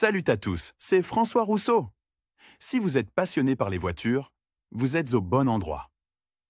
Salut à tous, c'est François Rousseau. Si vous êtes passionné par les voitures, vous êtes au bon endroit.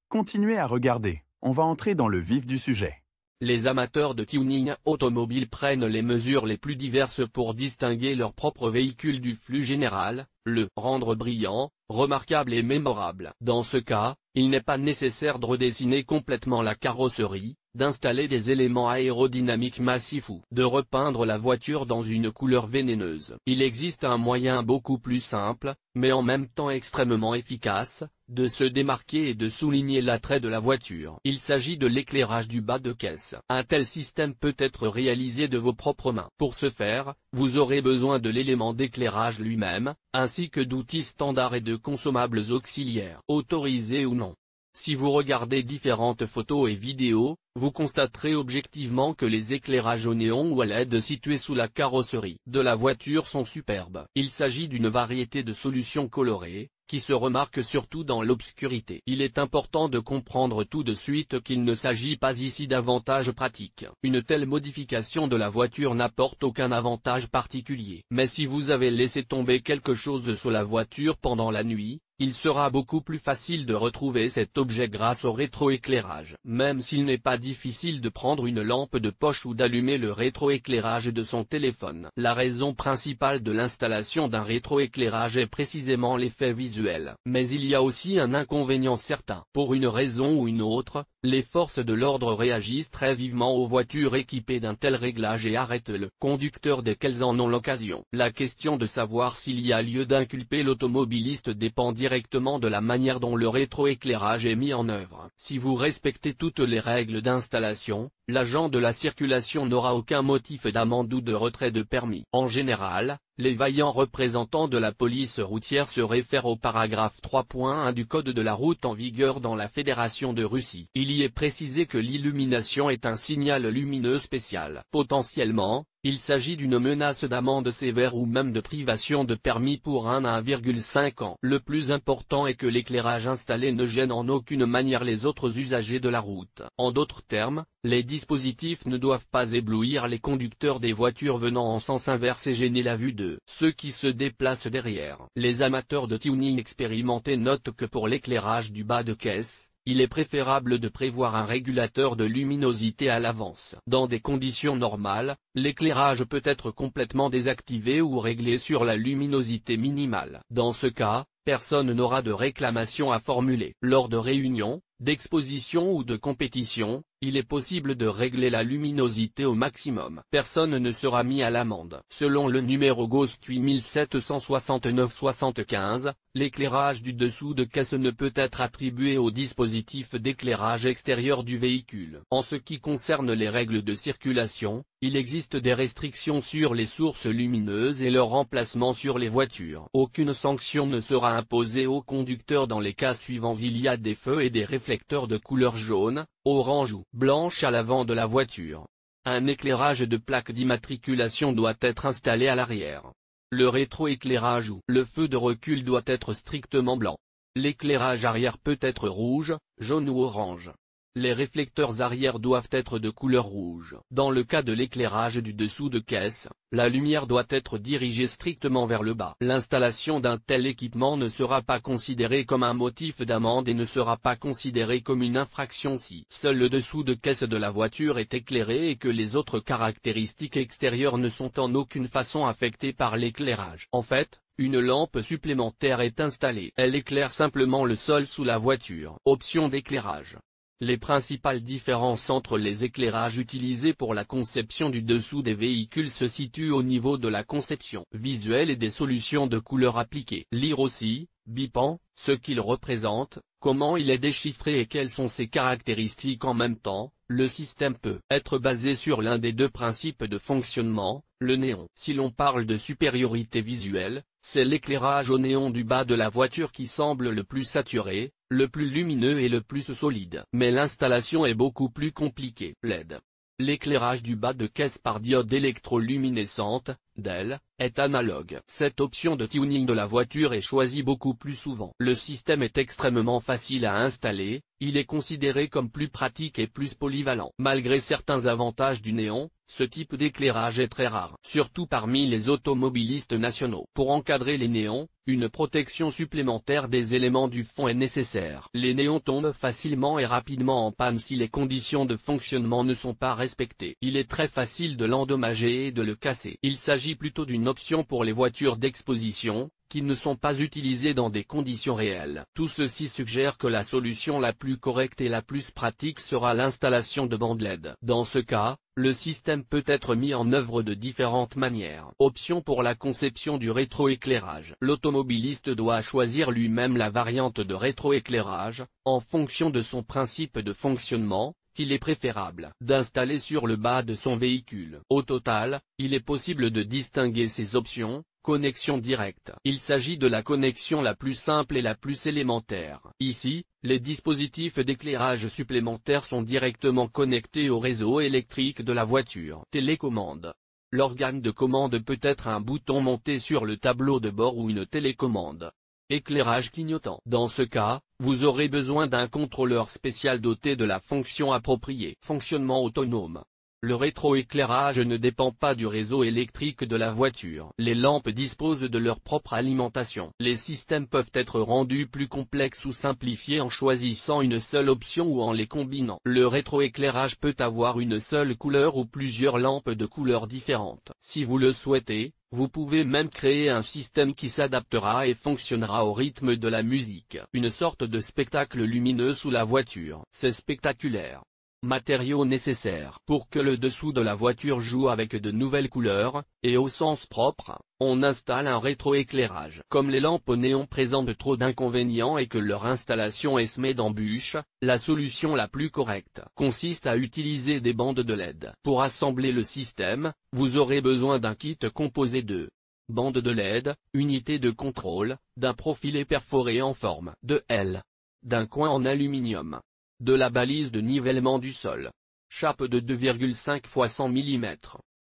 Continuez à regarder, on va entrer dans le vif du sujet. Les amateurs de tuning automobile prennent les mesures les plus diverses pour distinguer leur propre véhicule du flux général, le rendre brillant, remarquable et mémorable. Dans ce cas, il n'est pas nécessaire de redessiner complètement la carrosserie, d'installer des éléments aérodynamiques massifs ou de repeindre la voiture dans une couleur vénéneuse. Il existe un moyen beaucoup plus simple, mais en même temps extrêmement efficace, de se démarquer et de souligner l'attrait de la voiture. Il s'agit de l'éclairage du bas de caisse. Un tel système peut être réalisé de vos propres mains. Pour ce faire, vous aurez besoin de l'élément d'éclairage lui-même, ainsi que d'outils standards et de consommables auxiliaires, autorisés ou non. Si vous regardez différentes photos et vidéos, vous constaterez objectivement que les éclairages au néon ou à LED situés sous la carrosserie de la voiture sont superbes. Il s'agit d'une variété de solutions colorées, qui se remarquent surtout dans l'obscurité. Il est important de comprendre tout de suite qu'il ne s'agit pas ici d'avantages pratiques. Une telle modification de la voiture n'apporte aucun avantage particulier. Mais si vous avez laissé tomber quelque chose sur la voiture pendant la nuit, il sera beaucoup plus facile de retrouver cet objet grâce au rétroéclairage. Même s'il n'est pas difficile de prendre une lampe de poche ou d'allumer le rétroéclairage de son téléphone. La raison principale de l'installation d'un rétroéclairage est précisément l'effet visuel. Mais il y a aussi un inconvénient certain. Pour une raison ou une autre, les forces de l'ordre réagissent très vivement aux voitures équipées d'un tel réglage et arrêtent le conducteur dès qu'elles en ont l'occasion. La question de savoir s'il y a lieu d'inculper l'automobiliste dépend directement de la manière dont le rétroéclairage est mis en œuvre. Si vous respectez toutes les règles d'installation, l'agent de la circulation n'aura aucun motif d'amende ou de retrait de permis. En général, les vaillants représentants de la police routière se réfèrent au paragraphe 3.1 du Code de la route en vigueur dans la Fédération de Russie. Il y est précisé que l'illumination est un signal lumineux spécial. Potentiellement, il s'agit d'une menace d'amende sévère ou même de privation de permis pour 1 à 1,5 ans. Le plus important est que l'éclairage installé ne gêne en aucune manière les autres usagers de la route. En d'autres termes, les dispositifs ne doivent pas éblouir les conducteurs des voitures venant en sens inverse et gêner la vue de ceux qui se déplacent derrière. Les amateurs de tuning expérimentés notent que pour l'éclairage du bas de caisse, il est préférable de prévoir un régulateur de luminosité à l'avance. Dans des conditions normales, l'éclairage peut être complètement désactivé ou réglé sur la luminosité minimale. Dans ce cas, personne n'aura de réclamation à formuler. Lors de réunions, d'expositions ou de compétitions, il est possible de régler la luminosité au maximum. Personne ne sera mis à l'amende. Selon le numéro Ghost 8769-75, l'éclairage du dessous de caisse ne peut être attribué au dispositif d'éclairage extérieur du véhicule. En ce qui concerne les règles de circulation, il existe des restrictions sur les sources lumineuses et leur remplacement sur les voitures. Aucune sanction ne sera imposée aux conducteurs dans les cas suivants. Il y a des feux et des réflecteurs de couleur jaune, orange ou blanche à l'avant de la voiture. Un éclairage de plaque d'immatriculation doit être installé à l'arrière. Le rétroéclairage ou le feu de recul doit être strictement blanc. L'éclairage arrière peut être rouge, jaune ou orange. Les réflecteurs arrière doivent être de couleur rouge. Dans le cas de l'éclairage du dessous de caisse, la lumière doit être dirigée strictement vers le bas. L'installation d'un tel équipement ne sera pas considérée comme un motif d'amende et ne sera pas considérée comme une infraction si seul le dessous de caisse de la voiture est éclairé et que les autres caractéristiques extérieures ne sont en aucune façon affectées par l'éclairage. En fait, une lampe supplémentaire est installée. Elle éclaire simplement le sol sous la voiture. Option d'éclairage. Les principales différences entre les éclairages utilisés pour la conception du dessous des véhicules se situent au niveau de la conception visuelle et des solutions de couleur appliquées. Lire aussi, bipan, ce qu'il représente, comment il est déchiffré et quelles sont ses caractéristiques en même temps. Le système peut être basé sur l'un des deux principes de fonctionnement, le néon. Si l'on parle de supériorité visuelle, c'est l'éclairage au néon du bas de la voiture qui semble le plus saturé, le plus lumineux et le plus solide. Mais l'installation est beaucoup plus compliquée. LED. L'éclairage du bas de caisse par diode électroluminescente, d'elle, est analogue. Cette option de tuning de la voiture est choisie beaucoup plus souvent. Le système est extrêmement facile à installer, il est considéré comme plus pratique et plus polyvalent. Malgré certains avantages du néon, ce type d'éclairage est très rare, surtout parmi les automobilistes nationaux. Pour encadrer les néons, une protection supplémentaire des éléments du fond est nécessaire. Les néons tombent facilement et rapidement en panne si les conditions de fonctionnement ne sont pas respectées. Il est très facile de l'endommager et de le casser. Il s'agit plutôt d'une option pour les voitures d'exposition, qui ne sont pas utilisées dans des conditions réelles. Tout ceci suggère que la solution la plus correcte et la plus pratique sera l'installation de bandes LED. Dans ce cas, le système peut être mis en œuvre de différentes manières. Option pour la conception du rétroéclairage. L'automobiliste doit choisir lui-même la variante de rétroéclairage, en fonction de son principe de fonctionnement, qu'il est préférable d'installer sur le bas de son véhicule. Au total, il est possible de distinguer ces options. Connexion directe. Il s'agit de la connexion la plus simple et la plus élémentaire. Ici, les dispositifs d'éclairage supplémentaires sont directement connectés au réseau électrique de la voiture. Télécommande. L'organe de commande peut être un bouton monté sur le tableau de bord ou une télécommande. Éclairage clignotant. Dans ce cas, vous aurez besoin d'un contrôleur spécial doté de la fonction appropriée. Fonctionnement autonome. Le rétroéclairage ne dépend pas du réseau électrique de la voiture. Les lampes disposent de leur propre alimentation. Les systèmes peuvent être rendus plus complexes ou simplifiés en choisissant une seule option ou en les combinant. Le rétroéclairage peut avoir une seule couleur ou plusieurs lampes de couleurs différentes. Si vous le souhaitez, vous pouvez même créer un système qui s'adaptera et fonctionnera au rythme de la musique. Une sorte de spectacle lumineux sous la voiture. C'est spectaculaire. Matériaux nécessaires. Pour que le dessous de la voiture joue avec de nouvelles couleurs, et au sens propre, on installe un rétroéclairage. Comme les lampes au néon présentent trop d'inconvénients et que leur installation est semée d'embûches, la solution la plus correcte consiste à utiliser des bandes de LED. Pour assembler le système, vous aurez besoin d'un kit composé de bandes de LED, unité de contrôle, d'un profilet perforé en forme de L, d'un coin en aluminium, de la balise de nivellement du sol, chape de 2,5 x 100 mm,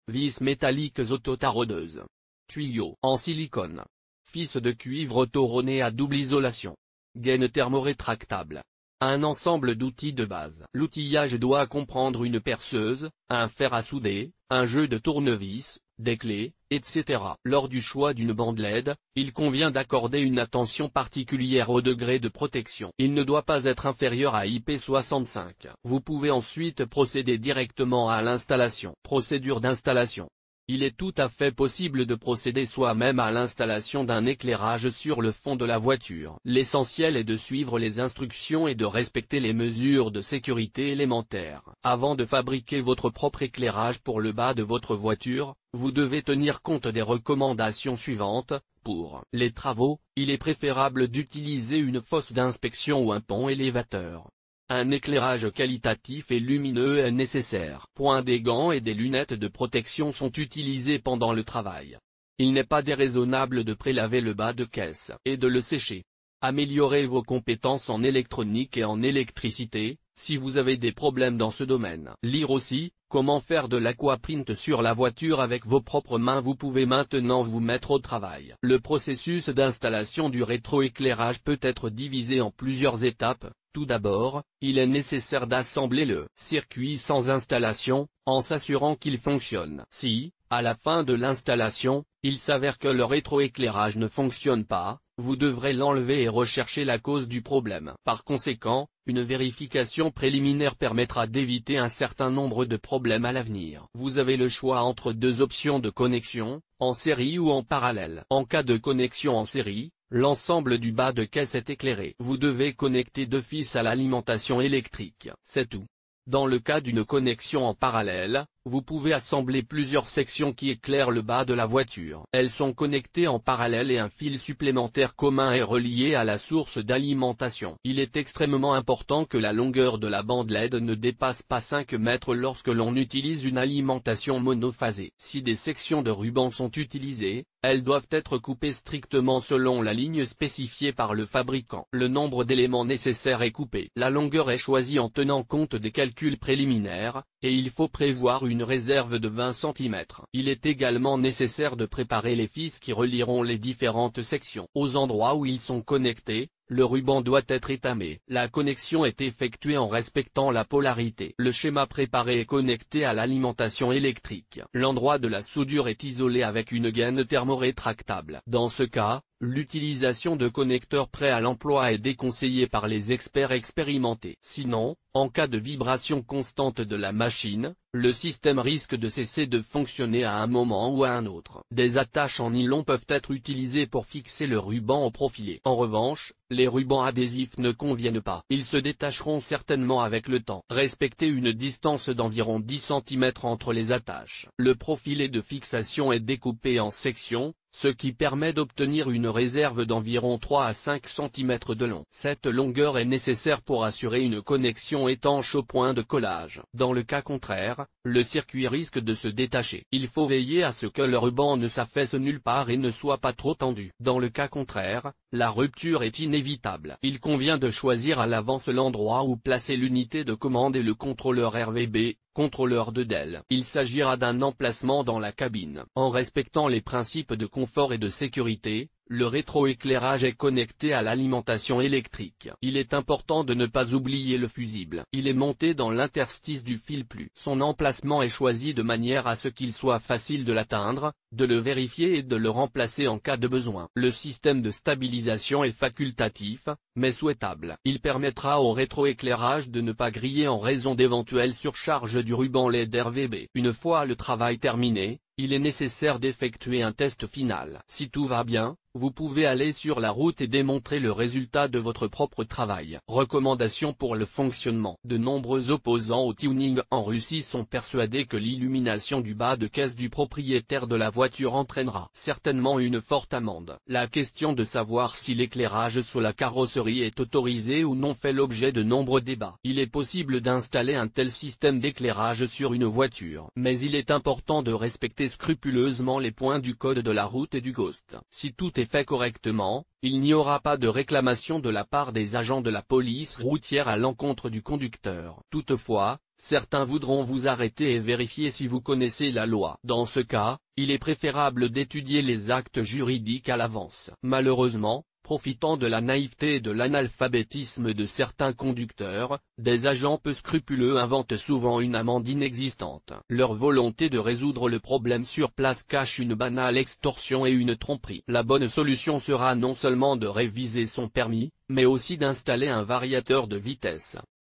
vis métalliques auto-taraudeuses, tuyaux en silicone, fils de cuivre auto-roné à double isolation, gaine thermorétractable. Un ensemble d'outils de base. L'outillage doit comprendre une perceuse, un fer à souder, un jeu de tournevis, des clés, etc. Lors du choix d'une bande LED, il convient d'accorder une attention particulière au degré de protection. Il ne doit pas être inférieur à IP65. Vous pouvez ensuite procéder directement à l'installation. Procédure d'installation. Il est tout à fait possible de procéder soi-même à l'installation d'un éclairage sur le fond de la voiture. L'essentiel est de suivre les instructions et de respecter les mesures de sécurité élémentaires. Avant de fabriquer votre propre éclairage pour le bas de votre voiture, vous devez tenir compte des recommandations suivantes. Pour les travaux, il est préférable d'utiliser une fosse d'inspection ou un pont élévateur. Un éclairage qualitatif et lumineux est nécessaire. Des gants et des lunettes de protection sont utilisés pendant le travail. Il n'est pas déraisonnable de prélaver le bas de caisse et de le sécher. Améliorez vos compétences en électronique et en électricité, si vous avez des problèmes dans ce domaine. Lire aussi, comment faire de l'aquaprint sur la voiture avec vos propres mains. Vous pouvez maintenant vous mettre au travail. Le processus d'installation du rétroéclairage peut être divisé en plusieurs étapes. Tout d'abord, il est nécessaire d'assembler le circuit sans installation, en s'assurant qu'il fonctionne. Si, à la fin de l'installation, il s'avère que le rétroéclairage ne fonctionne pas, vous devrez l'enlever et rechercher la cause du problème. Par conséquent, une vérification préliminaire permettra d'éviter un certain nombre de problèmes à l'avenir. Vous avez le choix entre deux options de connexion, en série ou en parallèle. En cas de connexion en série, l'ensemble du bas de caisse est éclairé. Vous devez connecter d'office à l'alimentation électrique. C'est tout. Dans le cas d'une connexion en parallèle, vous pouvez assembler plusieurs sections qui éclairent le bas de la voiture. Elles sont connectées en parallèle et un fil supplémentaire commun est relié à la source d'alimentation. Il est extrêmement important que la longueur de la bande LED ne dépasse pas 5 mètres lorsque l'on utilise une alimentation monophasée. Si des sections de ruban sont utilisées, elles doivent être coupées strictement selon la ligne spécifiée par le fabricant. Le nombre d'éléments nécessaires est coupé. La longueur est choisie en tenant compte des calculs préliminaires, et il faut prévoir une une réserve de 20 cm. Il est également nécessaire de préparer les fils qui relieront les différentes sections. Aux endroits où ils sont connectés, le ruban doit être étamé. La connexion est effectuée en respectant la polarité. Le schéma préparé est connecté à l'alimentation électrique. L'endroit de la soudure est isolé avec une gaine thermorétractable. Dans ce cas, l'utilisation de connecteurs prêts à l'emploi est déconseillée par les experts expérimentés. Sinon, en cas de vibration constante de la machine, le système risque de cesser de fonctionner à un moment ou à un autre. Des attaches en nylon peuvent être utilisées pour fixer le ruban au profilé. En revanche, les rubans adhésifs ne conviennent pas. Ils se détacheront certainement avec le temps. Respectez une distance d'environ 10 cm entre les attaches. Le profilet de fixation est découpé en sections, ce qui permet d'obtenir une réserve d'environ 3 à 5 cm de long. Cette longueur est nécessaire pour assurer une connexion étanche au point de collage. Dans le cas contraire, le circuit risque de se détacher. Il faut veiller à ce que le ruban ne s'affaisse nulle part et ne soit pas trop tendu. Dans le cas contraire, la rupture est inévitable. Il convient de choisir à l'avance l'endroit où placer l'unité de commande et le contrôleur RVB, contrôleur de Dell. Il s'agira d'un emplacement dans la cabine. En respectant les principes de confort et de sécurité, le rétroéclairage est connecté à l'alimentation électrique. Il est important de ne pas oublier le fusible. Il est monté dans l'interstice du fil plus. Son emplacement est choisi de manière à ce qu'il soit facile de l'atteindre, de le vérifier et de le remplacer en cas de besoin. Le système de stabilisation est facultatif, mais souhaitable. Il permettra au rétroéclairage de ne pas griller en raison d'éventuelles surcharges du ruban LED RVB. Une fois le travail terminé, il est nécessaire d'effectuer un test final. Si tout va bien, vous pouvez aller sur la route et démontrer le résultat de votre propre travail. Recommandations pour le fonctionnement. De nombreux opposants au tuning en Russie sont persuadés que l'illumination du bas de caisse du propriétaire de la voiture entraînera certainement une forte amende. La question de savoir si l'éclairage sur la carrosserie est autorisé ou non fait l'objet de nombreux débats. Il est possible d'installer un tel système d'éclairage sur une voiture, mais il est important de respecter scrupuleusement les points du code de la route et du GOST. Si tout est fait correctement, il n'y aura pas de réclamation de la part des agents de la police routière à l'encontre du conducteur. Toutefois, certains voudront vous arrêter et vérifier si vous connaissez la loi. Dans ce cas, il est préférable d'étudier les actes juridiques à l'avance. Malheureusement, profitant de la naïveté et de l'analphabétisme de certains conducteurs, des agents peu scrupuleux inventent souvent une amende inexistante. Leur volonté de résoudre le problème sur place cache une banale extorsion et une tromperie. La bonne solution sera non seulement de réviser son permis, mais aussi d'installer un variateur de vitesse.